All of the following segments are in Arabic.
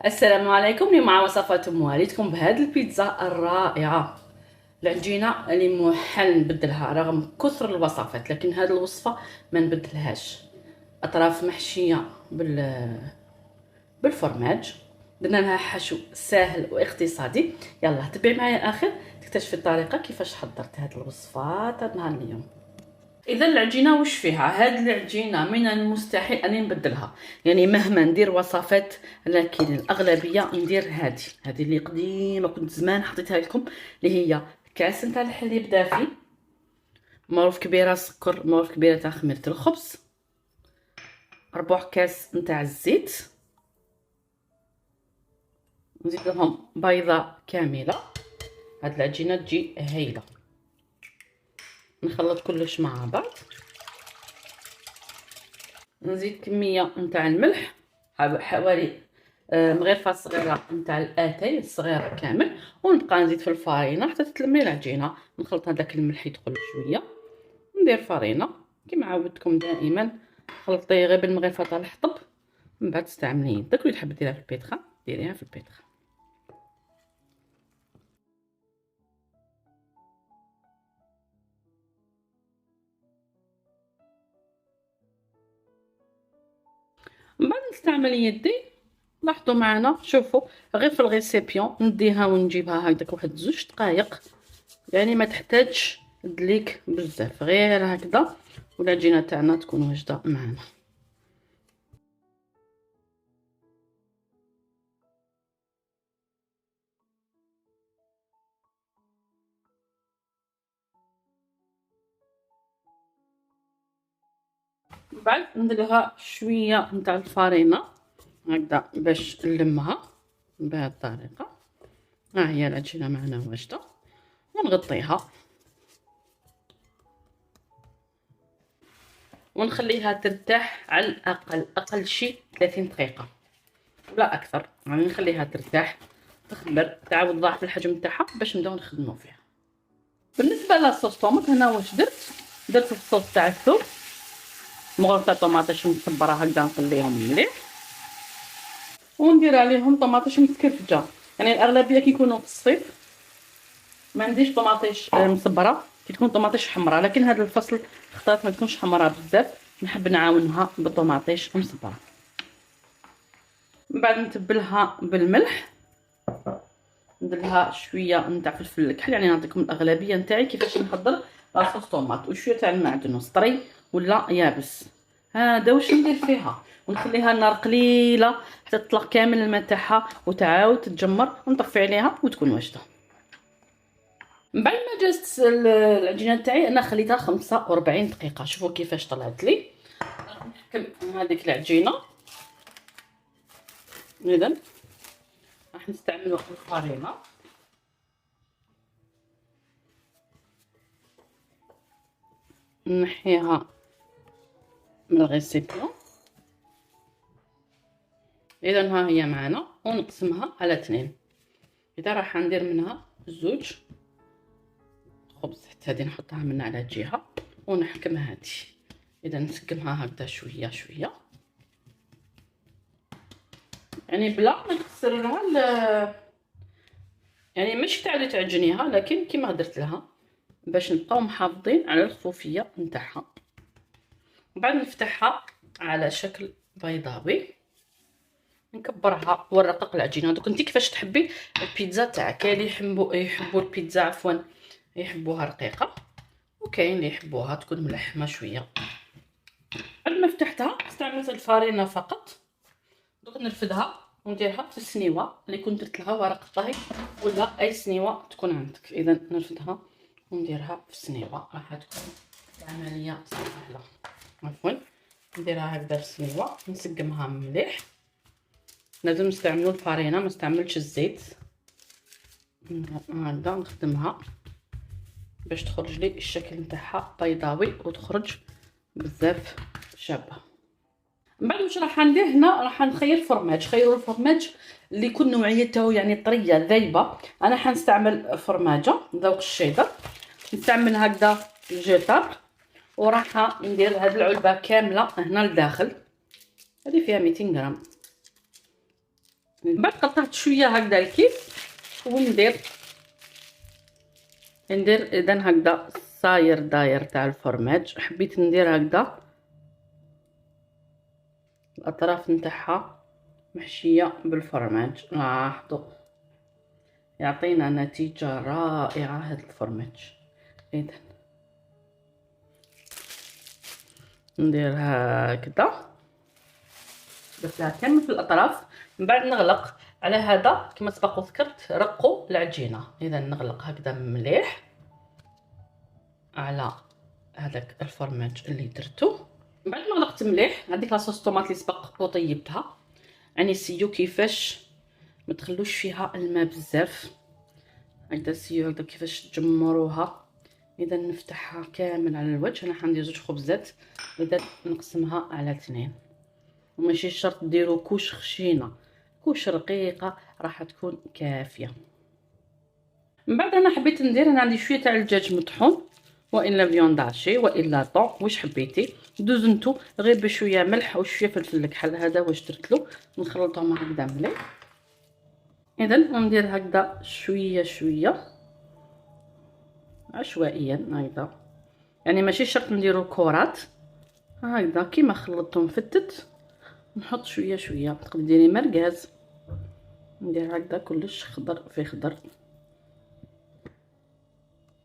السلام عليكم. اليوم مع وصفات والدكم بهذه البيتزا الرائعه. العجينه اللي محال نبدلها رغم كثر الوصفات، لكن هذه الوصفه ما نبدلهاش. اطراف محشيه بالفرماج، درنا لها حشو سهل واقتصادي. يلا تبعي معايا الاخر تكتشفي الطريقه كيفاش حضرت هذه الوصفات هذا نهار اليوم. اذا العجينه واش فيها؟ هاد العجينه من المستحيل اني نبدلها، يعني مهما ندير وصفات، لكن الاغلبيه ندير هذه اللي قديمه، كنت زمان حطيتها لكم، اللي هي كاس نتاع الحليب دافي، معروف كبيره سكر، معروف كبيره تاع خميره الخبز، ربع كاس نتاع الزيت، نزيد لهم بيضه كامله. هاد العجينه تجي هايله. نخلط كلش مع بعض، نزيد كميه نتاع الملح حوالي مغرفه صغيره نتاع الاتاي الصغيره كامل، ونبقى نزيد في الفرينه حتى تتلمي العجينه. نخلط هذاك الملح يدخل شويه، ندير فرينه كما عودتكم دائما. خلطيه غير بالمغرفه تاع الحطب، من بعد تستعملي يدك، ولا تحب ديريها في البيتخا ديريها في البيتخا. من بعد نستعمل يدي. لاحظوا معنا، شوفوا غير في الغيسيبيون نديها ونجيبها هكذاك واحد 2 دقائق، يعني ما تحتاجش دليك بزاف، غير هكذا والعجينه تاعنا تكون واجده معنا. من بعد نديرها شويه نتاع الفرينه هكذا باش نلمها بهذه الطريقه. ها هي العجينه معنا واجده، ونغطيها ونخليها ترتاح على الاقل، اقل شيء 30 دقيقه ولا اكثر، يعني نخليها ترتاح تخمر، تعاود ضاعف الحجم تاعها باش نبداو نخدموا فيها. بالنسبه للصوص طوماط، هنا واش درت الصوص تاع الثوم، مغرفه طوماطيش مصبره هكذا نقليهم مليح، وندير عليهم طوماطيش متكرفجه. يعني الاغلبيه كيكونوا في الصيف ما نديش طوماطيش مصبره، كتكون طوماطيش حمراء، لكن هذا الفصل اختارت ما تكونش حمراء بزاف، نحب نعاونها بالطوماطيش مصبره. من بعد نتبلها بالملح، ندير لها شويه نتاع فلفل الكحل، يعني نعطيكم الاغلبيه نتاعي كيفاش نحضر لاصوص طوماط، وشويه تاع المعدنوس طري ولا يابس. هذا واش ندير فيها، ونخليها النار قليله حتى تطلق كامل الماء تاعها وتعاود تتجمر، ونطفي عليها وتكون واجده. من بعد ما جازت العجينه تاعي انا خليتها 45 دقيقه. شوفوا كيفاش طلعت لي. نحكم هذيك العجينه، اذا راح نستعملوا الفرينه، نحيها من الغيسيبيون. اذا ها هي معنا، ونقسمها على 2. اذا راح ندير منها 2 خبز، حتى هذه نحطها من على جهه ونحكم هذه. اذا نسكمها هكذا شويه شويه، يعني بلا ما نكسر لها يعني ماشي تعاودي تعجنيها، لكن كيما درت لها باش نبقاو محافظين على الخفوفيه نتاعها. ومن بعد نفتحها على شكل بيضاوي، نكبرها ونرقق العجينه. دوك انت كيفاش تحبي البيتزا تاعك، كاين اللي يحبوا البيتزا عفوا يحبوها رقيقه، وكاين اللي يحبوها تكون ملحمه شويه. بعد ما فتحتها استعملت الفرينه فقط. دوك نرفدها ونديرها في السنيوه اللي كنت درت لها ورق طهي، ولا اي سنيوه تكون عندك. اذا نرفدها ونديرها في السنيوه، راح تكون العمليه سهله. عفوا نديرها هكذا في السنيوه، نسقمها مليح. لازم نستعملوا الفرينه، ما نستعملش الزيت. هكذا نخدمها باش تخرج لي الشكل نتاعها بيضاوي وتخرج بزاف شابه. من بعد واش راح ندير هنا، راح نخير فرماج. خيروا الفرماج اللي يكون نوعيته يعني طريه ذايبه. انا حنستعمل فرماجه ذوق الشيدر، نستعمل هكذا الجيتار، وراح ندير هذه العلبه كامله هنا لداخل. هذه فيها 200 غرام. من بعد قطعت شويه هكذا الكيس وندير اذا هكذا صاير داير تاع الفرماج. حبيت ندير هكذا الاطراف نتاعها محشيه بالفرماج. لاحظوا يعطينا نتيجه رائعه هذا الفرماج. اذا ندير هكذا بس كامل في الاطراف. من بعد نغلق على هذا كما سبق وذكرت رقوا العجينه. اذا نغلق هكذا مليح على هذاك الفرماج اللي درتو. من بعد ما غلقت مليح هذيك لاصوص الطوماط اللي سبق وطيبتها، يعني سيو كيفاش ما تخلوش فيها الماء بزاف هكذا، سيو هكذا كيفاش تجمروها. اذا نفتحها كامل على الوجه. انا حندير 2 خبزات، اذا نقسمها على 2، وماشي شرط ديروا كوش خشينه، كوش رقيقه راح تكون كافيه. من بعد انا حبيت ندير، انا عندي شويه تاع الدجاج مطحون والا فيون داشي والا طون واش حبيتي، دوز نتو غير بشويه ملح وشويه فلفل الكحل. هذا واش درتلو، نخلطهم هكذا مليح. اذا وندير هكذا شويه شويه عشوائيا هكذا، يعني ماشي شرط نديرو كرات هكذا. كيما خلطتهم فتت نحط شويه شويه. تقدري ديري مرقاز، ندير هكذا كلش خضر في خضر.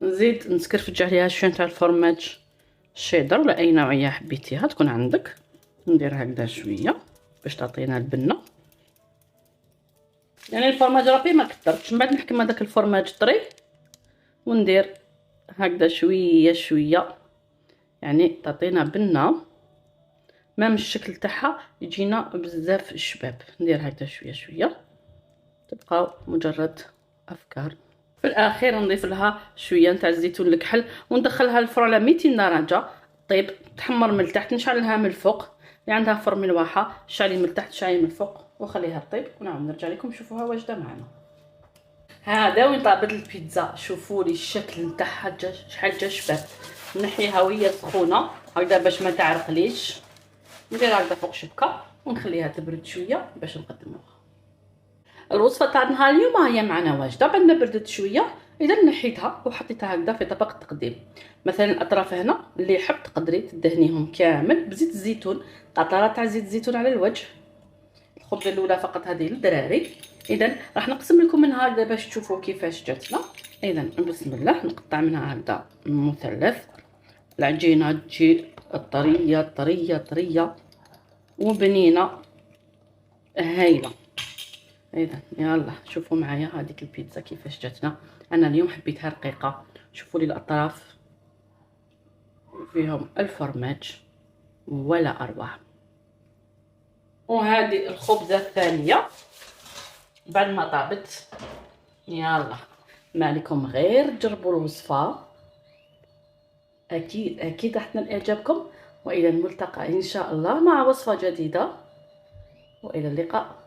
نزيد نسكرفج عليها شويه تاع الفرماج شيدر ولا اي نوعيه حبيتيها تكون عندك. ندير هكذا شويه باش تعطينا البنه، يعني الفرماج رابي ما كثرتش. من بعد نحكم هذاك الفرماج طري وندير هكذا شويه شويه، يعني تعطينا بنه ما من الشكل تاعها يجينا بزاف الشباب. ندير هكذا شويه شويه، تبقى مجرد افكار. في الاخير نضيف لها شويه نتاع الزيتون الكحل وندخلها الفرن على 200 درجه طيب، تحمر من التحت. نشعلها من الفوق، اللي عندها فرن ملواحه شعلي من التحت شعلي من الفوق وخليها طيب، ونعاود نرجع لكم نشوفوها واجده معنا. هذا وين طابت البيتزا. شوفوا لي الشكل نتاعها شحال جا شباب. نحيها وهي سخونه هكذا باش ما تعرقليش. نديرها هكذا فوق شبكه ونخليها تبرد شويه باش نقدموها. الوصفه تاع نهار اليوم هي معنا واجده. بعد ما بردت شويه اذا نحيتها وحطيتها هكذا في طبق تقديم. مثلا الاطراف هنا اللي يحب تقدري تدهنيهم كامل بزيت الزيتون، قطره تاع زيت الزيتون على الوجه. الخبزه الاولى فقط هذه للدراري. اذا راح نقسم لكم منها هكذا باش تشوفوا كيفاش جاتنا. اذا بسم الله نقطع منها هكذا مثلث. العجينه تجي طريه طريه طريه وبنينه هايله. اذا يلا شوفوا معايا هذيك البيتزا كيفاش جاتنا. انا اليوم حبيتها رقيقه. شوفوا لي الاطراف فيهم الفرماج ولا اروع. وهذه الخبزه الثانيه بعد ما طابت. يلا ما عليكم غير جربوا الوصفه، اكيد اكيد راح تنال اعجابكم. والى الملتقى ان شاء الله مع وصفه جديده، والى اللقاء.